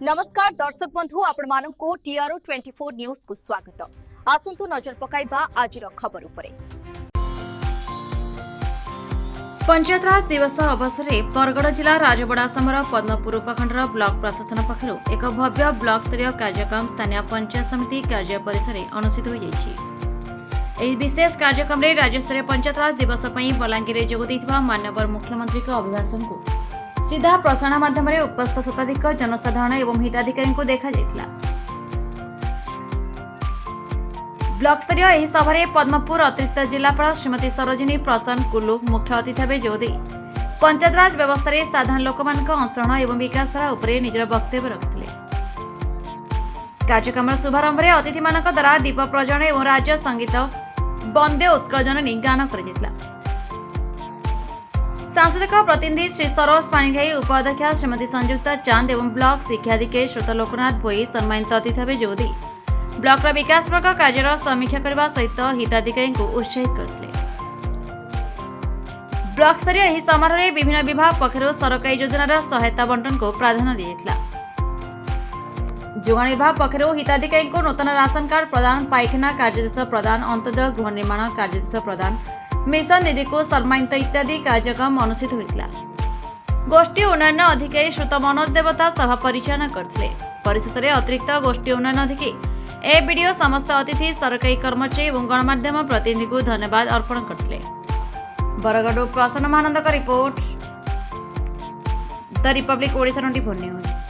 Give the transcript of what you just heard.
नमस्कार दर्शक बंधु आपण मानकु टीआरओ 24 न्यूज को स्वागत। आसंतु नजर पकाइबा आजिर खबर उपरे। पंचायत राज दिवस अवसर में बरगड़ जिला राजबड़ा समर पद्मपुर उपखंडर ब्लॉक प्रशासन पक्षर एक भव्य ब्लॉक स्तरीय कार्यक्रम स्थानीय पंचायत समिति कार्य परिसर में अनुष्ठित हो जाइए। विशेष कार्यक्रम में राज्यस्तरीय पंचायत राज दिवस पर बलांगीर जोग माननीय मुख्यमंत्री अभिभाषण को सीधा प्रसारण माध्यम उपस्थित शताधिक जनसाधारण एवं हिताधिकारी को देखा जाइतिला। ब्लॉक स्तरीय यह सभा पद्मपुर अतिरिक्त जिलापाल श्रीमती सरोजिनी प्रसन्न कुल्लू मुख्य अतिथि भाव जोदे पंचायत राज व्यवस्था रे साधारण लोक अंशग्रहण एवं विकासधारा उपरे निजर वक्तव्य रखिले। कार्यक्रम शुभारंभ में अतिथि मान द्वारा दीप प्रज्वलन एवं राज्य संगीत वंदे उत्कल जननी गान कर सांसदिक प्रतिनिधि श्री सरोज पाणिग्राही, उपाध्यक्ष श्रीमती संयुक्ता चांद एवं ब्लॉक शिक्षाधिकारी श्रोत लोकनाथ भोई सम्मानित अतिथि भाव जोदी ब्लॉक विकासमूलक कार्यर समीक्षा करने सहित हिताधिकारी को उत्साहित करते। ब्लॉक स्तरीय यह समारोह में विभिन्न विभाग पक्षर सरकारी योजनार सहायता बंटन को प्राधान्य दिया। जोगाण विभाग पक्षर हिताधिकारी को नूतन राशन कार्ड प्रदान, पायखाना कार्यदेश प्रदान, अंत्योदय गृह निर्माण कार्यदेश प्रदान, मिशन दीदी को सम्मानित इत्यादि कार्यक्रम अनुष्ठित होता। गोष्ठी उन्नयन अधिकारी श्रुत मनोज देवता सभा परिचालन करते। परिशेष में अतिरिक्त गोष्ठी उन्नयन अधिकारी एबीडीओ समस्त अतिथि सरकारी कर्मचारी और गणमाध्यम प्रतिनिधि को धन्यवाद अर्पण करते। बरगड़ प्रसन्न महानंद का report the Republic Odisha 24 news.